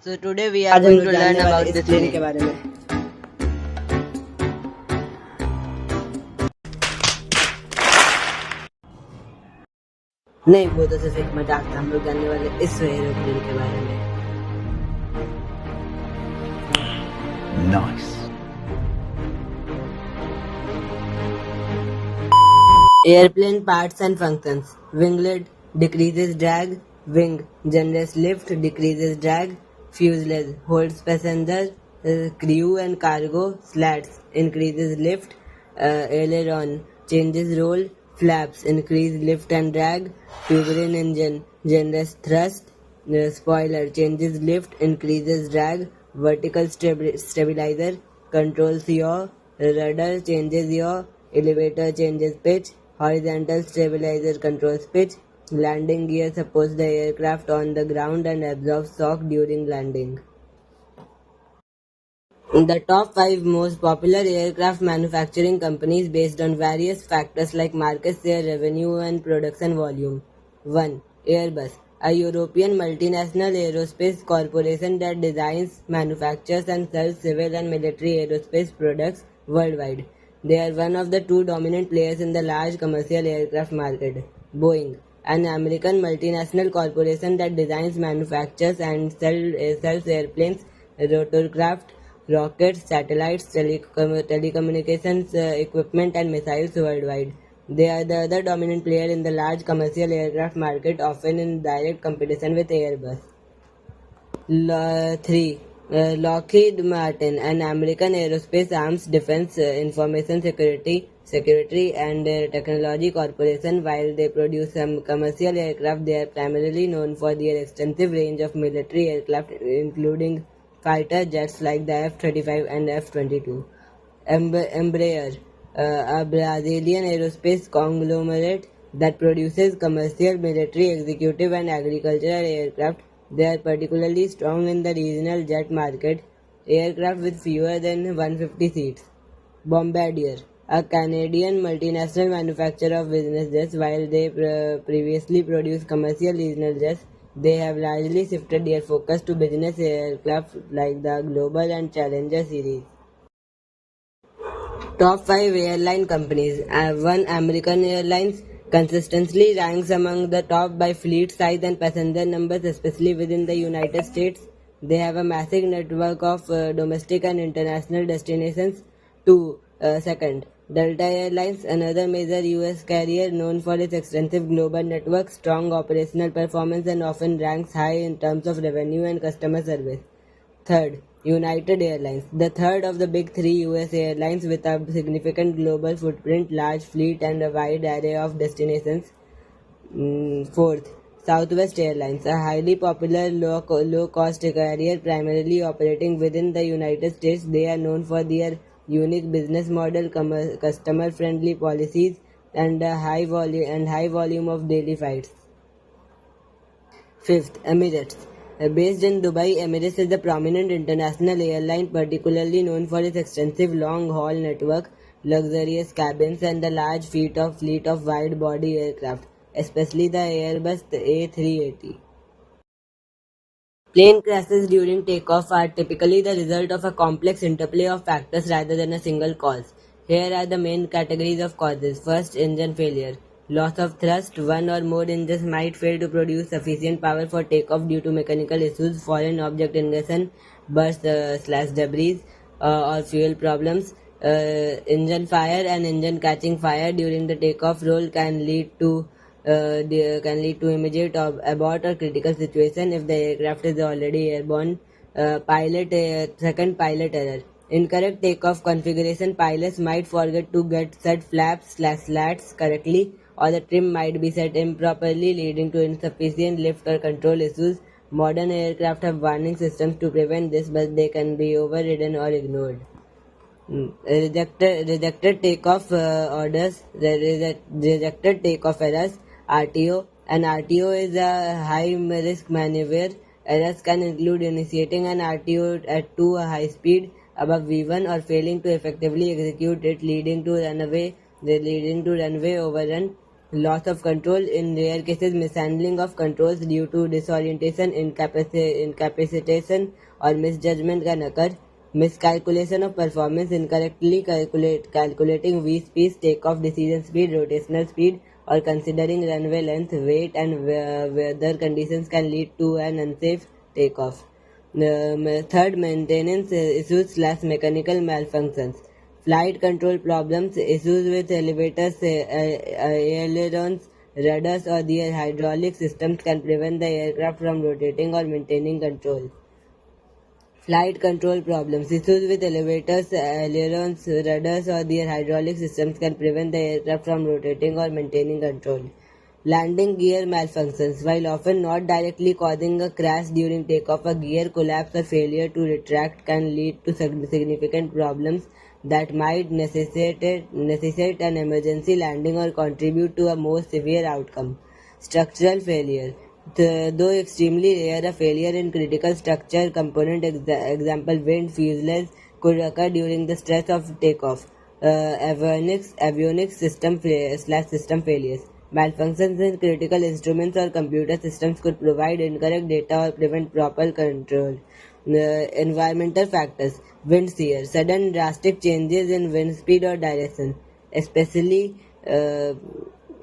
So today we are आज हम going लोग to learn जानने वाले about इस this प्लेन के plane. बारे में। नहीं, वो तो सिर्फ एक मजाक था। हम लोग जानने वाले इस एरोप्लेन के बारे में। Nice. Airplane parts and functions. Winglet decreases drag. Wing generates lift, decreases drag. Fuselage holds passenger, crew and cargo. Slats increases lift. Aileron changes roll. Flaps increase lift and drag. Turbine engine generates thrust. Spoiler changes lift, increases drag. Vertical stabilizer controls yaw. Rudder changes yaw. Elevator changes pitch. Horizontal stabilizer controls pitch. Landing gear supports the aircraft on the ground and absorbs shock during landing. The top 5 most popular aircraft manufacturing companies based on various factors like market share, revenue, and production volume. 1. Airbus, a European multinational aerospace corporation that designs, manufactures, and sells civil and military aerospace products worldwide. They are one of the two dominant players in the large commercial aircraft market. Boeing, an American multinational corporation that designs, manufactures, and sells airplanes, rotorcraft, rockets, satellites, telecommunications equipment, and missiles worldwide. They are the other dominant player in the large commercial aircraft market, often in direct competition with Airbus. 3. Lockheed Martin, an American aerospace arms, defense, information security, and technology corporation. While they produce some commercial aircraft, they are primarily known for their extensive range of military aircraft, including fighter jets like the F-35 and F-22. Embraer, a Brazilian aerospace conglomerate that produces commercial, military, executive, and agricultural aircraft. They are particularly strong in the regional jet market, aircraft with fewer than 150 seats. Bombardier, a Canadian multinational manufacturer of business jets. While they previously produced commercial regional jets, they have largely shifted their focus to business aircraft like the Global and Challenger series. Top 5 airline companies. 1. American Airlines consistently ranks among the top by fleet size and passenger numbers, especially within the United States. They have a massive network of domestic and international destinations. 2. Second, Delta Airlines, another major US carrier known for its extensive global network, strong operational performance, and often ranks high in terms of revenue and customer service. Third, United Airlines, the third of the big three US airlines with a significant global footprint, large fleet, and a wide array of destinations. Fourth, Southwest Airlines, a highly popular low-cost carrier primarily operating within the United States. They are known for their unique business model, customer-friendly policies, and a high volume of daily flights. Fifth, Emirates. Based in Dubai, Emirates is a prominent international airline particularly known for its extensive long-haul network, luxurious cabins, and a large fleet of wide-body aircraft, especially the Airbus A380. Plane crashes during takeoff are typically the result of a complex interplay of factors rather than a single cause. Here are the main categories of causes. First, engine failure. Loss of thrust. One or more engines might fail to produce sufficient power for takeoff due to mechanical issues, foreign object ingression, burst/debris, or fuel problems. Engine fire and engine catching fire during the takeoff roll can lead to immediate abort or critical situation if the aircraft is already airborne. Second, pilot error. Incorrect takeoff configuration. Pilots might forget to get set flaps/slats correctly, or the trim might be set improperly, leading to insufficient lift or control issues. Modern aircraft have warning systems to prevent this, but they can be overridden or ignored. Rejected takeoff orders, rejected takeoff errors, RTO. An RTO is a high risk maneuver. Errors can include initiating an RTO at too high speed above V1 or failing to effectively execute it, leading to runway overrun. Loss of control, in rare cases, mishandling of controls due to disorientation, incapacitation, or misjudgment can occur. Miscalculation of performance, incorrectly calculating V-speed, takeoff decision speed, rotational speed, or considering runway length, weight, and weather conditions can lead to an unsafe takeoff. Third, maintenance issues slash mechanical malfunctions. Flight control problems, issues with elevators, ailerons, rudders, or their hydraulic systems can prevent the aircraft from rotating or maintaining control. Flight control problems, issues with elevators, ailerons, rudders, or their hydraulic systems can prevent the aircraft from rotating or maintaining control. Landing gear malfunctions, while often not directly causing a crash during takeoff, a gear collapse or failure to retract can lead to significant problems that might necessitate an emergency landing or contribute to a more severe outcome. Structural failure. Though extremely rare, a failure in critical structure component, example wind, fuselage, could occur during the stress of takeoff. Avionics system failures. Malfunctions in critical instruments or computer systems could provide incorrect data or prevent proper control. Environmental factors. Wind shear. Sudden drastic changes in wind speed or direction, especially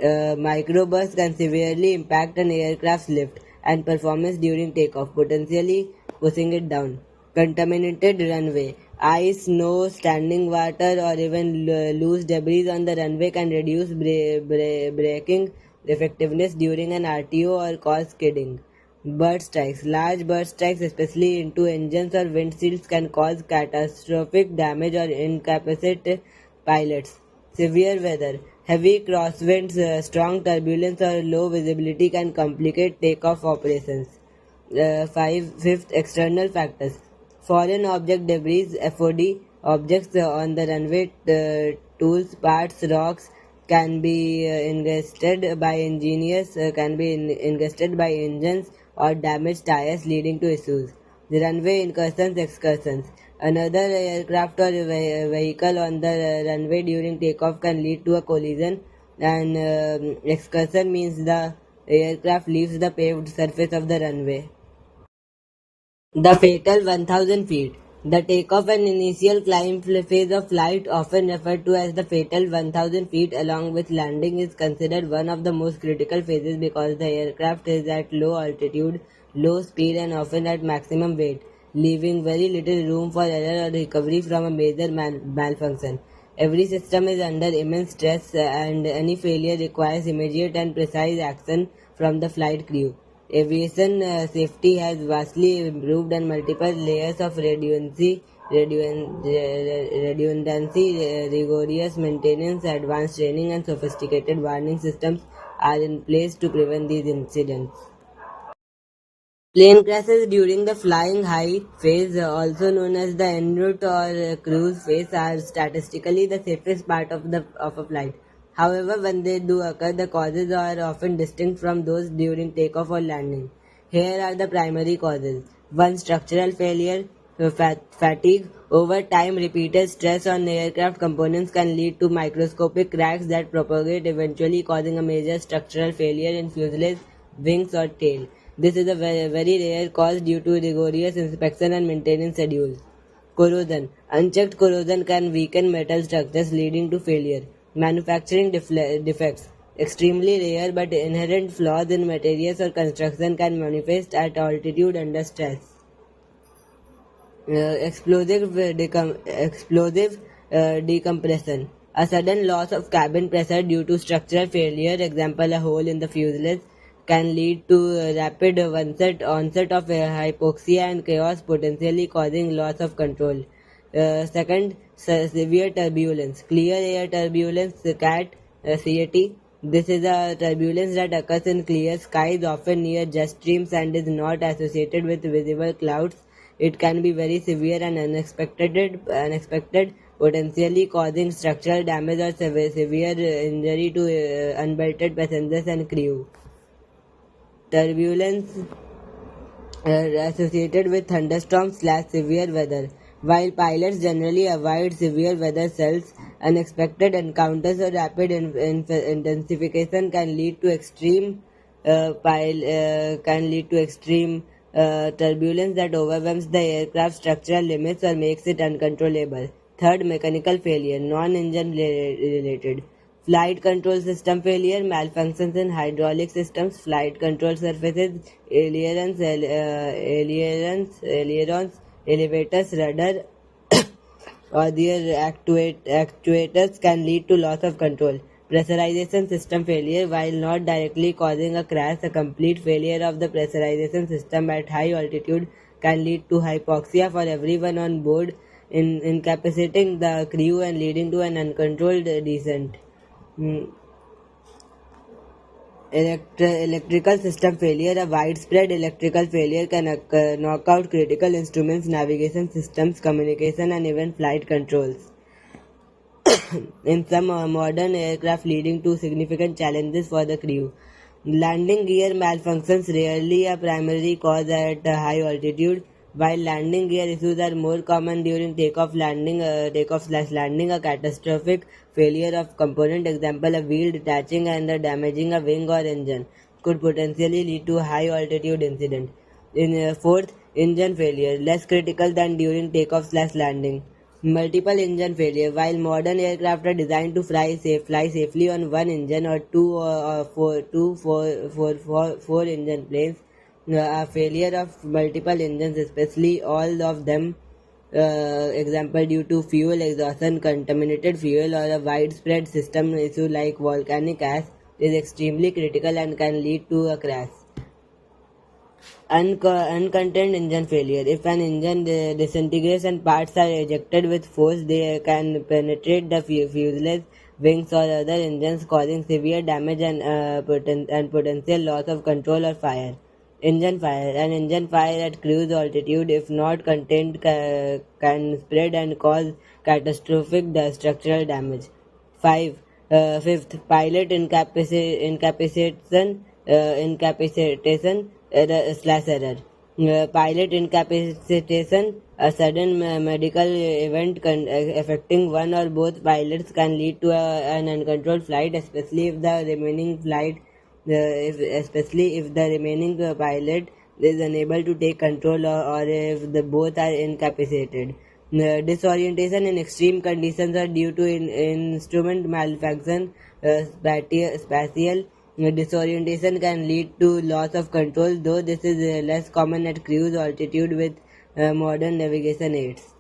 microbursts, can severely impact an aircraft's lift and performance during takeoff, potentially pushing it down. Contaminated runway. Ice, snow, standing water, or even loose debris on the runway can reduce braking effectiveness during an RTO or cause skidding. Bird strikes. Large bird strikes, especially into engines or windshields, can cause catastrophic damage or incapacitate pilots. Severe weather. Heavy crosswinds, strong turbulence, or low visibility can complicate takeoff operations. Fifth, external factors. Foreign object debris (FOD) objects on the runway, tools, parts, rocks can be ingested by engines or damaged tires, leading to issues. The runway incursions, excursions. Another aircraft or vehicle on the runway during takeoff can lead to a collision. And excursion means the aircraft leaves the paved surface of the runway. The fatal 1000 feet. The takeoff and initial climb phase of flight, often referred to as the fatal 1000 feet along with landing, is considered one of the most critical phases because the aircraft is at low altitude, low speed, and often at maximum weight, leaving very little room for error or recovery from a major malfunction. Every system is under immense stress, and any failure requires immediate and precise action from the flight crew. Aviation safety has vastly improved, and multiple layers of redundancy, rigorous maintenance, advanced training, and sophisticated warning systems are in place to prevent these incidents. Plane crashes during the flying high phase, also known as the en route or cruise phase, are statistically the safest part of a flight. However, when they do occur, the causes are often distinct from those during takeoff or landing. Here are the primary causes. 1. Structural failure. Fatigue. Over time, repeated stress on aircraft components can lead to microscopic cracks that propagate, eventually causing a major structural failure in fuselage, wings, or tail. This is a very rare cause due to rigorous inspection and maintenance schedules. Corrosion. Unchecked corrosion can weaken metal structures, leading to failure. Manufacturing defects. Extremely rare but inherent flaws in materials or construction can manifest at altitude under stress. Explosive decompression. A sudden loss of cabin pressure due to structural failure, example a hole in the fuselage, can lead to rapid onset of hypoxia and chaos, potentially causing loss of control. Second, severe turbulence. Clear air turbulence, CAT. This is a turbulence that occurs in clear skies, often near jet streams, and is not associated with visible clouds. It can be very severe and unexpected, potentially causing structural damage or severe injury to unbelted passengers and crew. Turbulence associated with thunderstorms/severe weather. While pilots generally avoid severe weather cells, Unexpected encounters or rapid intensification can lead to extreme turbulence that overwhelms the aircraft's structural limits or makes it uncontrollable. Third, mechanical failure, non-engine related. Flight control system failure, malfunctions in hydraulic systems, flight control surfaces, ailerons, elevators, rudder, or their actuators can lead to loss of control. Pressurization system failure, while not directly causing a crash, a complete failure of the pressurization system at high altitude can lead to hypoxia for everyone on board, incapacitating the crew and leading to an uncontrolled descent. Mm. Electrical system failure. A widespread electrical failure can knock out critical instruments, navigation systems, communication, and even flight controls in some modern aircraft, leading to significant challenges for the crew. Landing gear malfunctions rarely a primary cause at high altitude, while landing gear issues are more common during takeoff/landing. A catastrophic failure of component, example a wheel detaching and damaging a wing or engine, could potentially lead to high altitude incident. In fourth, engine failure, less critical than during takeoff/landing. Multiple engine failure. While modern aircraft are designed to fly safely on one engine or four engine planes, a failure of multiple engines, especially all of them, example due to fuel exhaustion, contaminated fuel, or a widespread system issue like volcanic ash, is extremely critical and can lead to a crash. Uncontained engine failure. If an engine disintegrates and parts are ejected with force, they can penetrate the fuselage, wings, or other engines, causing severe damage and potential loss of control or fire. Engine fire. An engine fire at cruise altitude, if not contained, can spread and cause catastrophic structural damage. Fifth, pilot incapacitation error. Pilot incapacitation, a sudden medical event affecting one or both pilots, can lead to an uncontrolled flight, especially if the remaining pilot is unable to take control, or if the both are incapacitated. Disorientation in extreme conditions are due to instrument malfunction. Spatial disorientation can lead to loss of control, though this is less common at cruise altitude with modern navigation aids.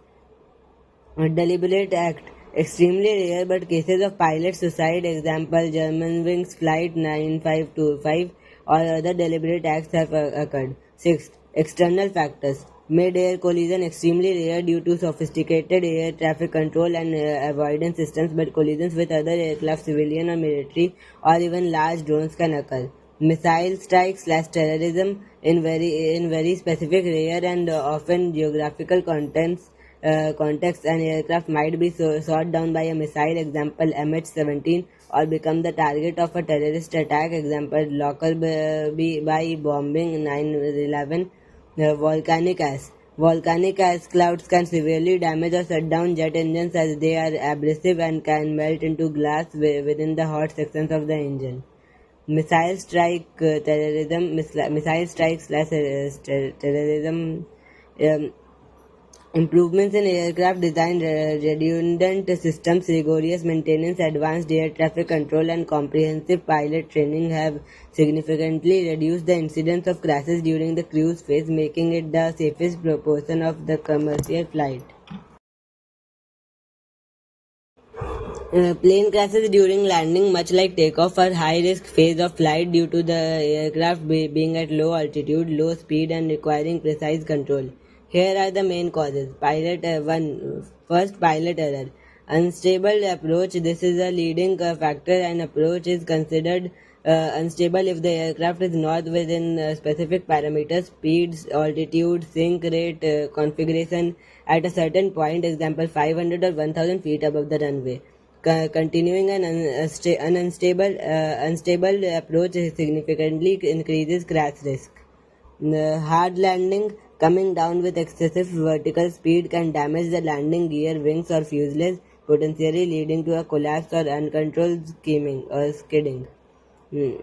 A deliberate act, extremely rare but cases of pilot suicide, example Germanwings Flight 9525, or other deliberate acts have occurred. Sixth, external factors. Mid-air collision, extremely rare due to sophisticated air traffic control and avoidance systems, but collisions with other aircraft, civilian or military, or even large drones can occur. Missile strikes/terrorism, in very specific, rare, and often geographical context, an aircraft might be shot down by a missile, example MH17, or become the target of a terrorist attack, example Lockerbie by bombing 9/11. Volcanic ash. Volcanic ash clouds can severely damage or shut down jet engines as they are abrasive and can melt into glass within the hot sections of the engine. Missile strike/terrorism. Improvements in aircraft design, redundant systems, rigorous maintenance, advanced air traffic control, and comprehensive pilot training have significantly reduced the incidence of crashes during the cruise phase, making it the safest proportion of the commercial flight. Plane crashes during landing, much like takeoff, are high-risk phase of flight due to the aircraft being at low altitude, low speed, and requiring precise control. Here are the main causes. First, pilot error. Unstable approach. This is a leading factor. An approach is considered unstable if the aircraft is not within specific parameters, speeds, altitude, sink rate, configuration at a certain point, example 500 or 1000 feet above the runway. Continuing an unstable approach significantly increases crash risk. Hard landing, coming down with excessive vertical speed, can damage the landing gear, wings, or fuselage. potentially leading to a collapse or uncontrolled skidding. Hmm.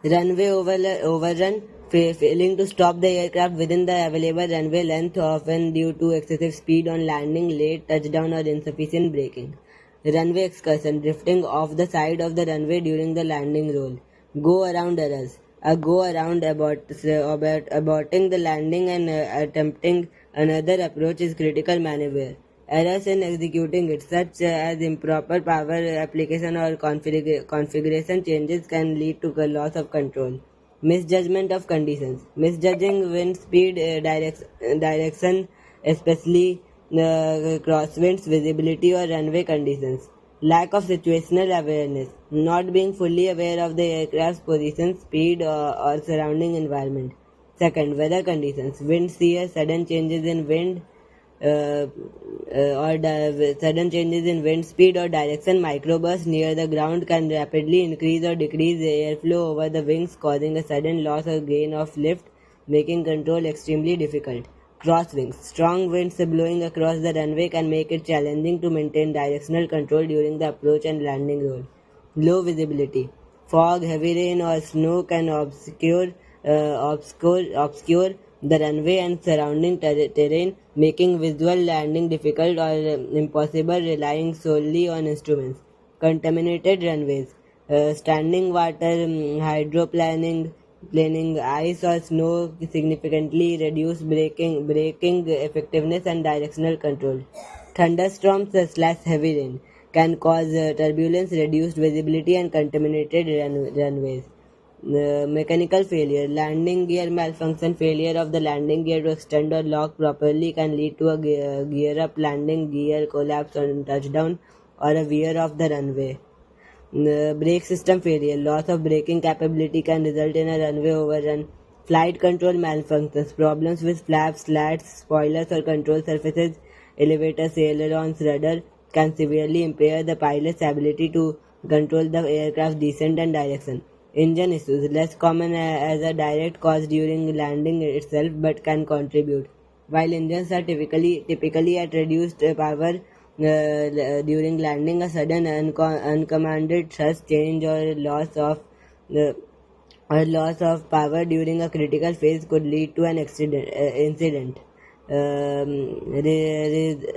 Runway overrun, failing to stop the aircraft within the available runway length, often due to excessive speed on landing, late touchdown, or insufficient braking. Runway excursion, drifting off the side of the runway during the landing roll. Go around errors. A go around aborting the landing and attempting another approach is critical maneuver. Errors in executing it, such as improper power application or configuration changes, can lead to a loss of control. Misjudgment of conditions. Misjudging wind speed, direction, especially crosswinds, visibility, or runway conditions. Lack of situational awareness. Not being fully aware of the aircraft's position, speed, or surrounding environment. Second, weather conditions. Wind shear, sudden changes in wind, uh, sudden changes in wind speed or direction. Microbursts near the ground can rapidly increase or decrease airflow over the wings, causing a sudden loss or gain of lift, making control extremely difficult. Crosswinds. Strong winds blowing across the runway can make it challenging to maintain directional control during the approach and landing roll. Low visibility. Fog, heavy rain, or snow can obscure the runway and surrounding terrain, making visual landing difficult or impossible, relying solely on instruments. Contaminated runways. Standing water, planing ice or snow significantly reduce braking effectiveness and directional control. Thunderstorms slash heavy rain can cause turbulence, reduced visibility, and contaminated runways. Mechanical failure, landing gear malfunction, failure of the landing gear to extend or lock properly can lead to a gear up landing gear collapse on touchdown or a veer off the runway. Brake system failure, loss of braking capability can result in a runway overrun. Flight control malfunctions, problems with flaps, slats, spoilers, or control surfaces, elevators, ailerons, rudder can severely impair the pilot's ability to control the aircraft's descent and direction. Engine issues, less common as a direct cause during landing itself, but can contribute. While engines are typically at reduced power during landing, a sudden uncommanded thrust change uh, or loss of power during a critical phase could lead to an incident.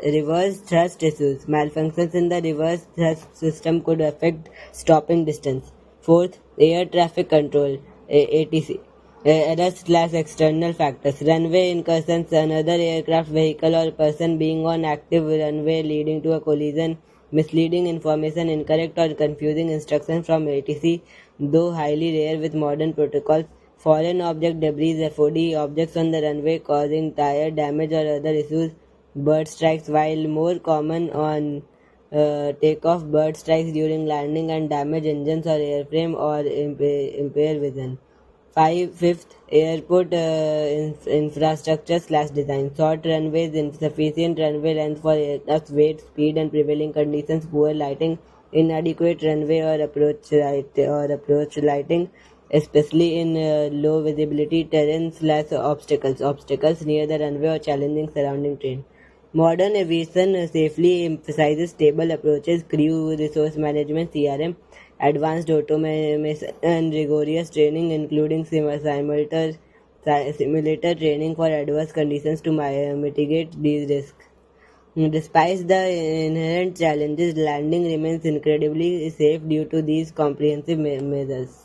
Reverse thrust issues. Malfunctions in the reverse thrust system could affect stopping distance. Fourth, air traffic control (ATC). Errors slash external factors. Runway incursions, another aircraft, vehicle, or person being on active runway leading to a collision. Misleading information, incorrect or confusing instructions from ATC, though highly rare with modern protocols. Foreign object debris (FOD), objects on the runway causing tire damage or other issues. Bird strikes, while more common on takeoff, bird strikes during landing and damage engines or airframe or impair vision. Fifth, airport infrastructure slash design. Short runways, insufficient runway length for aircraft's weight, speed, and prevailing conditions. Poor lighting, inadequate runway or approach lighting, especially in low visibility terrain slash obstacles. Obstacles near the runway or challenging surrounding terrain. Modern aviation safely emphasizes stable approaches, crew resource management (CRM), advanced automation, and rigorous training, including simulator training for adverse conditions to mitigate these risks. Despite the inherent challenges, landing remains incredibly safe due to these comprehensive measures.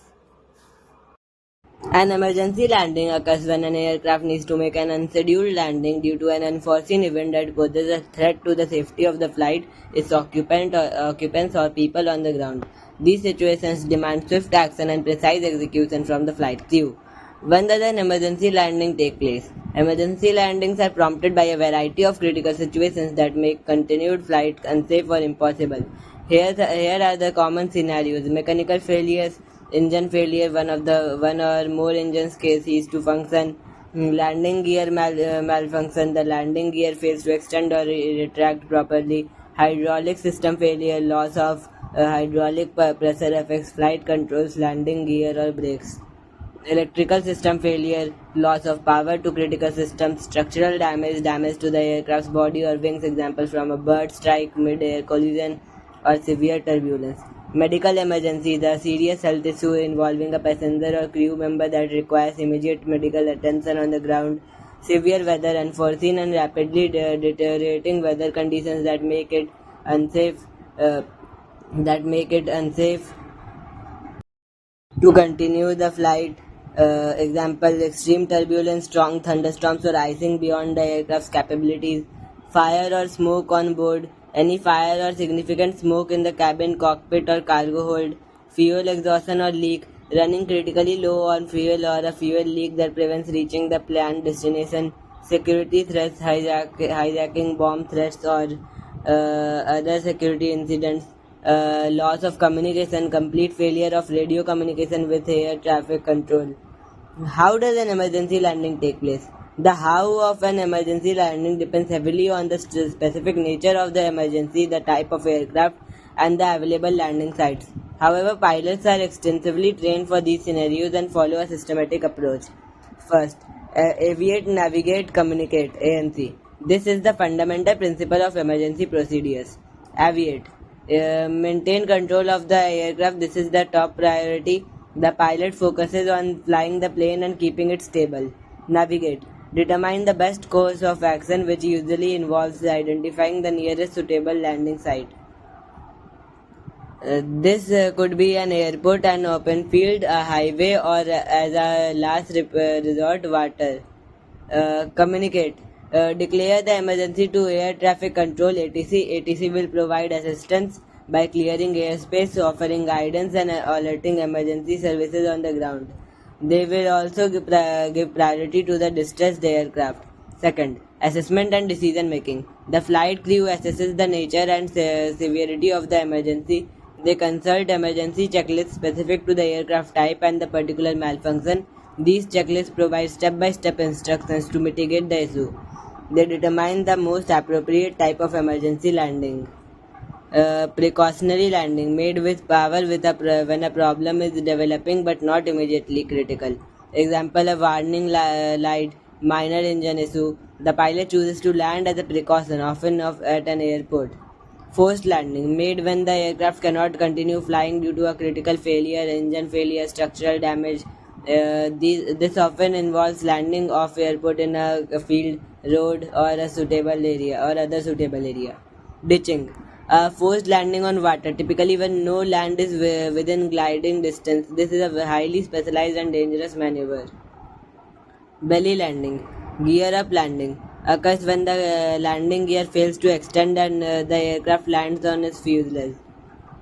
An emergency landing occurs when an aircraft needs to make an unscheduled landing due to an unforeseen event that poses a threat to the safety of the flight, its occupants, or people on the ground. These situations demand swift action and precise execution from the flight crew. When does an emergency landing take place? Emergency landings are prompted by a variety of critical situations that make continued flight unsafe or impossible. Here are the common scenarios: mechanical failures, engine failure, one or more engines cease to function, landing gear malfunction, the landing gear fails to extend or retract properly, hydraulic system failure, loss of hydraulic pressure affects flight controls, landing gear or brakes. electrical system failure, loss of power to critical systems, structural damage, damage to the aircraft's body or wings, example from a bird strike, mid-air collision, or severe turbulence. Medical emergency, the serious health issue involving a passenger or crew member that requires immediate medical attention on the ground. Severe weather, unforeseen and rapidly deteriorating weather conditions uh, that make it unsafe to continue the flight. Example, extreme turbulence, strong thunderstorms, or icing beyond the aircraft's capabilities. Fire or smoke on board. Any fire or significant smoke in the cabin, cockpit, or cargo hold. Fuel exhaustion or leak. Running critically low on fuel or a fuel leak that prevents reaching the planned destination. Security threats, hijacking, bomb threats, or other security incidents. Loss of communication, complete failure of radio communication with air traffic control. How does an emergency landing take place? The how of an emergency landing depends heavily on the specific nature of the emergency, the type of aircraft, and the available landing sites. However, pilots are extensively trained for these scenarios and follow a systematic approach. First, aviate, navigate, communicate (ANC). This is the fundamental principle of emergency procedures. Aviate. Maintain control of the aircraft. This is the top priority. The pilot focuses on flying the plane and keeping it stable. Navigate. Determine the best course of action, which usually involves identifying the nearest suitable landing site. This could be an airport, an open field, a highway, or as a last resort, water. Communicate. Declare the emergency to air traffic control (ATC). ATC will provide assistance by clearing airspace, offering guidance, and alerting emergency services on the ground. They will also give priority to the distressed aircraft. Second, assessment and decision making. The flight crew assesses the nature and severity of the emergency. They consult emergency checklists specific to the aircraft type and the particular malfunction. These checklists provide step-by-step instructions to mitigate the issue. They determine the most appropriate type of emergency landing. Precautionary landing, made with power when a problem is developing but not immediately critical. Example, a warning light, minor engine issue. The pilot chooses to land as a precaution, often at an airport. Forced landing, made when the aircraft cannot continue flying due to a critical failure, engine failure, structural damage. This often involves landing off airport in a field, road, or a suitable area or other suitable area. Ditching, forced landing on water, typically when no land is within gliding distance. This is a highly specialized and dangerous maneuver. Belly landing, gear up landing, occurs when the landing gear fails to extend and the aircraft lands on its fuselage.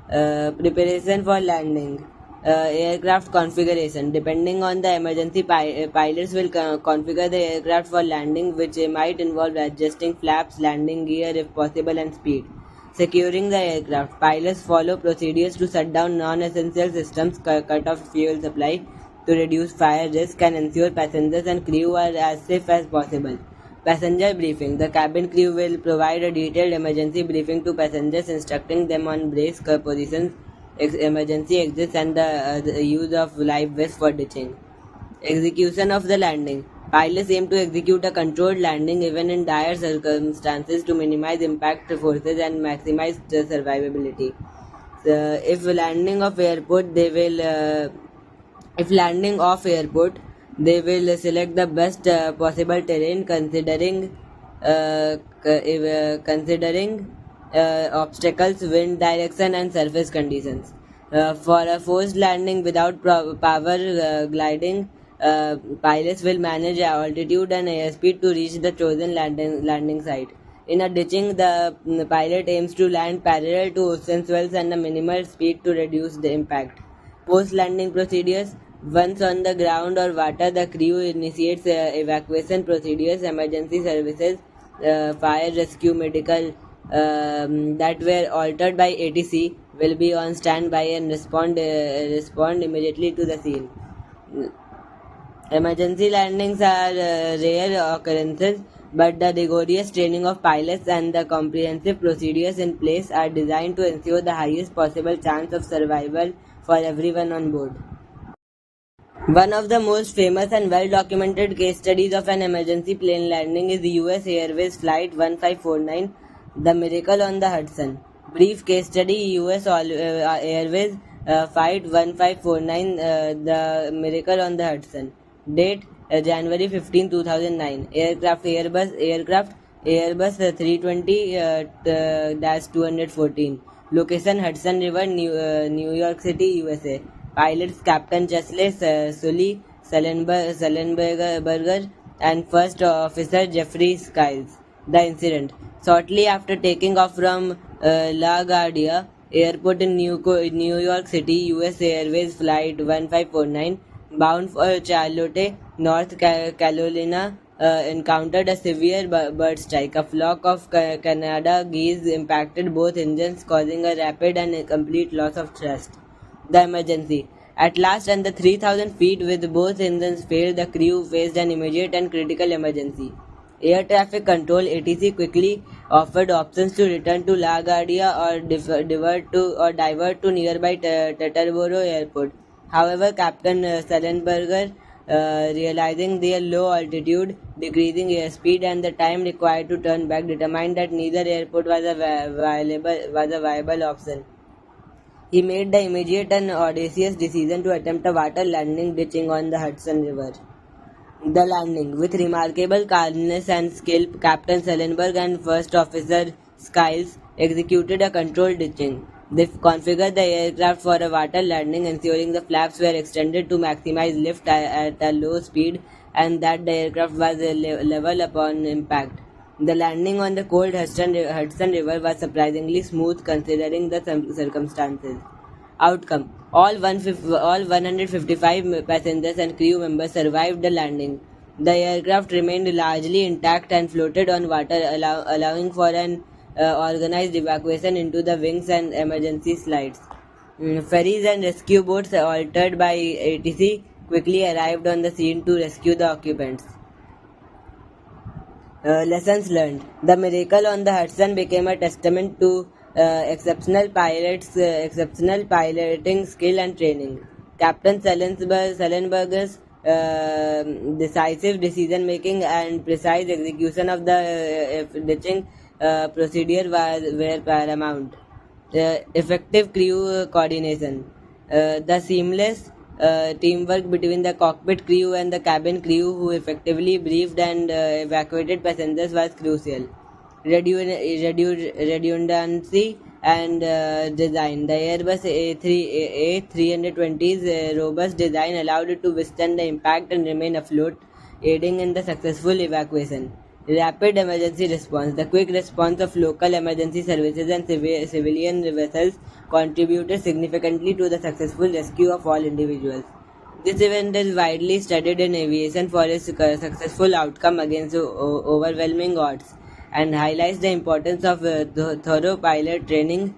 Preparation for landing. Aircraft configuration. Depending on the emergency, pilots will configure the aircraft for landing, which might involve adjusting flaps, landing gear if possible, and speed. Securing the aircraft. Pilots follow procedures to shut down non-essential systems, cut off fuel supply to reduce fire risk, and ensure passengers and crew are as safe as possible. Passenger briefing. The cabin crew will provide a detailed emergency briefing to passengers, instructing them on brace positions, emergency exits, and the use of life vests for ditching. Execution of the landing. Pilots aim to execute a controlled landing even in dire circumstances to minimize impact forces and maximize the survivability. If landing off airport, they will select the best possible terrain considering obstacles, wind direction, and surface conditions. For a forced landing without power gliding, pilots will manage altitude and airspeed to reach the chosen landing site. In a ditching, the pilot aims to land parallel to ocean swells and a minimal speed to reduce the impact. Post-landing procedures. Once on the ground or water, the crew initiates evacuation procedures, emergency services, fire rescue, medical that were altered by ATC will be on standby and respond immediately to the scene. Emergency landings are rare occurrences, but the rigorous training of pilots and the comprehensive procedures in place are designed to ensure the highest possible chance of survival for everyone on board. One of the most famous and well-documented case studies of an emergency plane landing is the US Airways Flight 1549, The Miracle on the Hudson. Brief case study: US Airways Flight 1549, The Miracle on the Hudson. Date: January 15, 2009. Airbus 320-214. Location: Hudson River, New York City, USA. Pilots: Captain Chesley Sully Sullenberger and First Officer Jeffrey Skiles. The incident: shortly after taking off from LaGuardia Airport in New York City, US Airways Flight 1549, bound for Charlotte, North Carolina, encountered a severe bird strike. A flock of Canada geese impacted both engines, causing a rapid and complete loss of thrust. The emergency. At last, under 3,000 feet, with both engines failed, the crew faced an immediate and critical emergency. Air traffic control (ATC) quickly offered options to return to LaGuardia or divert to nearby Teterboro Airport. However, Captain Sullenberger, realizing their low altitude, decreasing airspeed, and the time required to turn back, determined that neither airport was a viable option. He made the immediate and audacious decision to attempt a water landing ditching on the Hudson River. The landing. With remarkable calmness and skill, Captain Sellenberg and First Officer Skiles executed a controlled ditching. They configured the aircraft for a water landing, ensuring the flaps were extended to maximize lift at a low speed and that the aircraft was level upon impact. The landing on the cold Hudson River was surprisingly smooth considering the circumstances. Outcome: all 155 passengers and crew members survived the landing. The aircraft remained largely intact and floated on water, allowing for an organized evacuation into the wings and emergency slides. Ferries and rescue boats, altered by ATC, quickly arrived on the scene to rescue the occupants. Lessons learned. The Miracle on the Hudson became a testament to exceptional piloting skill and training. Captain Sullenberger's decisive decision making and precise execution of the ditching procedure were paramount. Effective crew coordination. The seamless teamwork between the cockpit crew and the cabin crew, who effectively briefed and evacuated passengers, was crucial. Redundancy and design. The Airbus A320's robust design allowed it to withstand the impact and remain afloat, aiding in the successful evacuation. Rapid emergency response. The quick response of local emergency services and civilian vessels contributed significantly to the successful rescue of all individuals. This event is widely studied in aviation for its successful outcome against overwhelming odds and highlights the importance of thorough pilot training,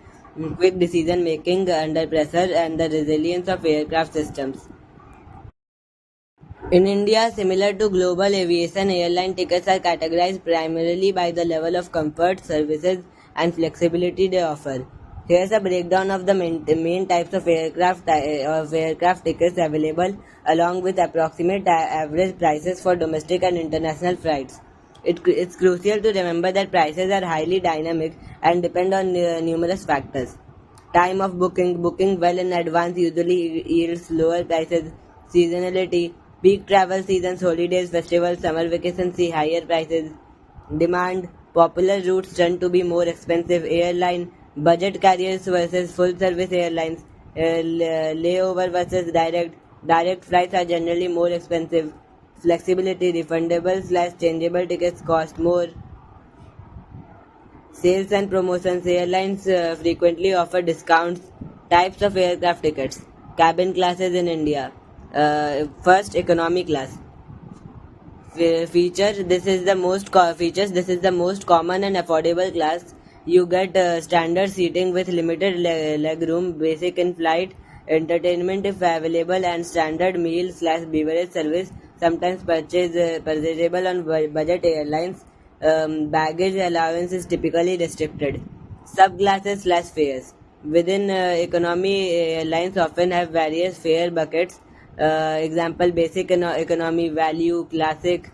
quick decision making under pressure, and the resilience of aircraft systems. In India, similar to global aviation, airline tickets are categorized primarily by the level of comfort, services, and flexibility they offer. Here's a breakdown of the main types of aircraft tickets available, along with approximate average prices for domestic and international flights. It's crucial to remember that prices are highly dynamic and depend on numerous factors. Time of booking. Booking well in advance usually yields lower prices. Seasonality. Peak travel seasons, holidays, festivals, summer vacations see higher prices. Demand. Popular routes tend to be more expensive. Airline. Budget carriers versus full service airlines. Layover versus direct. Direct flights are generally more expensive. Flexibility. Refundable/changeable tickets cost more. Sales and promotions. Airlines frequently offer discounts. Types of aircraft tickets. Cabin classes in India. First, economy class. Features. This is the most common and affordable class. You get standard seating with limited leg room, basic in-flight entertainment if available, and standard meal/beverage service. Sometimes purchasable on budget airlines. Baggage allowance is typically restricted. Subclasses/fares. Within economy, airlines often have various fare buckets. Example: basic economy, value, classic,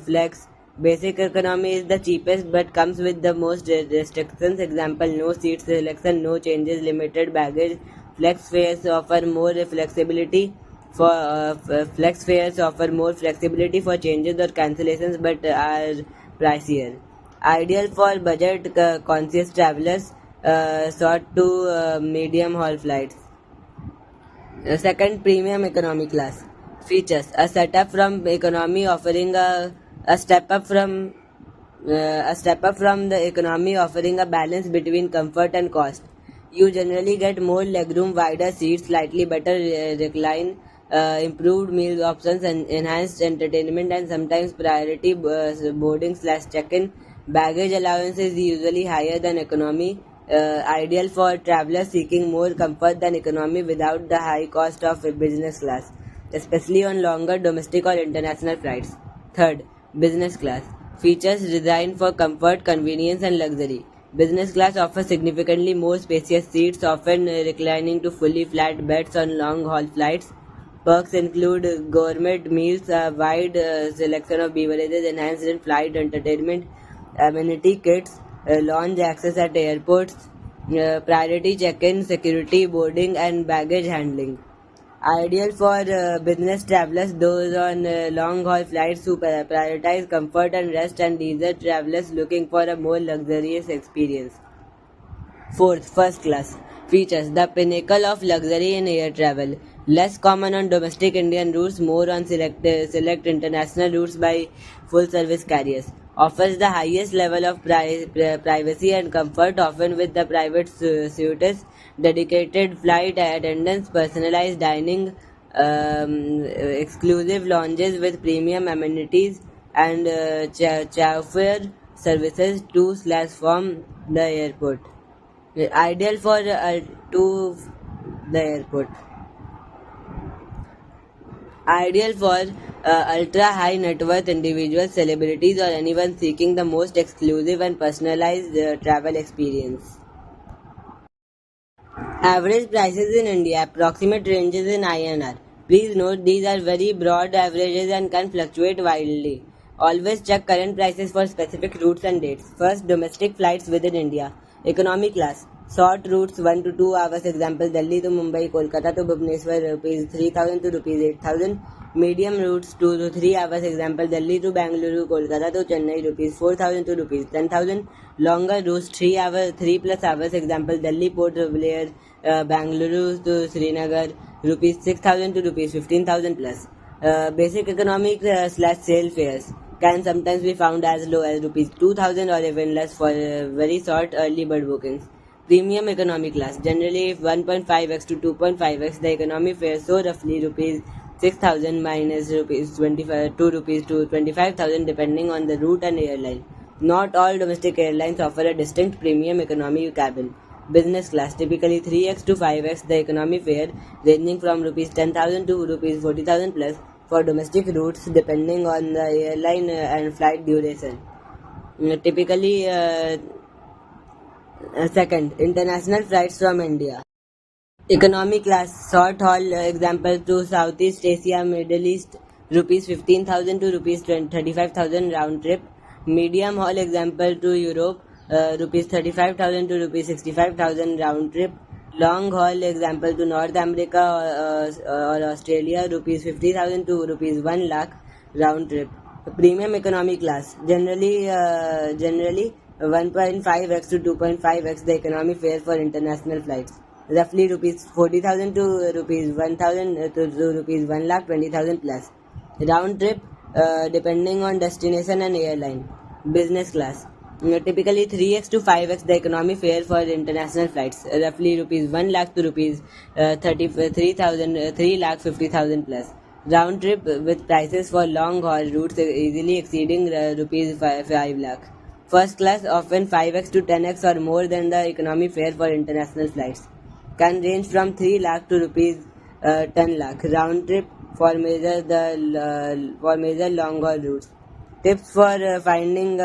flex. Basic economy is the cheapest but comes with the most restrictions. Example: no seat selection, no changes, limited baggage. Flex fares offer more flexibility flex fares offer more flexibility for changes or cancellations but are pricier. Ideal for budget conscious travelers, short to medium haul flights. Second, premium economy class. Features: a setup from economy offering a step up from the economy, offering a balance between comfort and cost. You generally get more legroom, wider seats, slightly better recline, improved meal options, and enhanced entertainment, and sometimes priority boarding/check-in. Baggage allowance is usually higher than economy, ideal for travelers seeking more comfort than economy without the high cost of business class, especially on longer domestic or international flights. Third, business class. Features designed for comfort, convenience, and luxury. Business class offers significantly more spacious seats, often reclining to fully flat beds on long haul flights. Perks include gourmet meals, a wide selection of beverages, enhanced in-flight entertainment, amenity kits, lounge access at airports, priority check-in, security, boarding, and baggage handling. Ideal for business travelers, those on long-haul flights who prioritize comfort and rest, and leisure travelers looking for a more luxurious experience. Fourth, first class. Features: the pinnacle of luxury in air travel. Less common on domestic Indian routes, more on select international routes by full service carriers. Offers the highest level of privacy and comfort, often with the private suites, dedicated flight attendants, personalized dining, exclusive lounges with premium amenities, and chauffeur services to/from the airport. Ideal for to the airport. Ideal for ultra high net worth individuals, celebrities, or anyone seeking the most exclusive and personalized travel experience. Average prices in India, approximate ranges in INR. Please note these are very broad averages and can fluctuate wildly. Always check current prices for specific routes and dates. First, domestic flights within India. Economy class. Short routes 1 to 2 hours, example Delhi to Mumbai, Kolkata to Bhubaneswar, rupees 3000 to rupees 8000. Medium routes 2 to 3 hours, example Delhi to Bangalore, Kolkata to Chennai, rupees 4000 to rupees 10,000. Longer routes 3 plus hours, example Delhi Port Blair, Bangalore to Srinagar, rupees 6,000 to rupees 15,000 plus. Basic economic slash sale fares can sometimes be found as low as rupees 2,000 or even less for very short early bird bookings. Premium economy class, generally 1.5x to 2.5x the economy fare, so roughly rupees 6,000 minus rupees 25 to rupees to 25,000 depending on the route and airline. Not all domestic airlines offer a distinct premium economy cabin. Business class, typically 3x to 5x the economy fare, ranging from rupees 10,000 to rupees 40,000 plus for domestic routes depending on the airline and flight duration. Typically second, international flights from India. Economy class, short haul, example to Southeast Asia, Middle East, rupees 15,000 to rupees 35,000 round trip. Medium haul, example to Europe, rupees 35,000 to rupees 65,000 round trip. Long haul, example to North America or Australia, rupees 50,000 to rupees 1 lakh round trip. Premium economy class, generally 1.5x to 2.5x the economy fare for international flights. Roughly rupees 40,000 to rupees 1,000 to rupees 1 lakh 20,000 plus. Round trip depending on destination and airline. Business class. Typically 3x to 5x the economy fare for international flights. Roughly rupees 1 lakh to rupees 3 lakh 50,000 plus. Round trip with prices for long haul routes easily exceeding rupees 5 lakh. First class, often 5x to 10x or more than the economy fare for international flights. Can range from 3 lakh to rupees 10 lakh. Round trip for major long haul routes. Tips for finding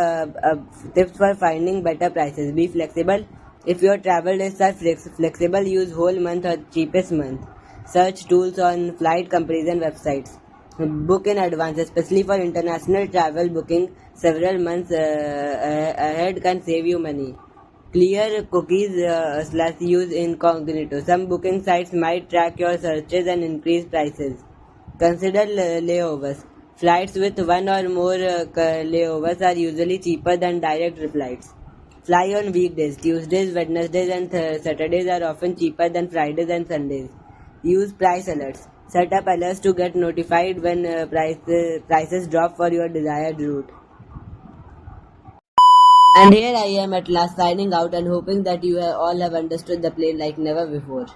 better prices. Be flexible. If your travel dates are flexible, use whole month or cheapest month. Search tools on flight companies and websites. Book in advance, especially for international travel. Booking several months ahead can save you money. Clear cookies / use incognito. Some booking sites might track your searches and increase prices. Consider layovers. Flights with one or more layovers are usually cheaper than direct flights. Fly on weekdays. Tuesdays, Wednesdays, and Saturdays are often cheaper than Fridays and Sundays. Use price alerts. Set up alerts to get notified when prices drop for your desired route. And here I am at last signing out and hoping that you all have understood the plane like never before.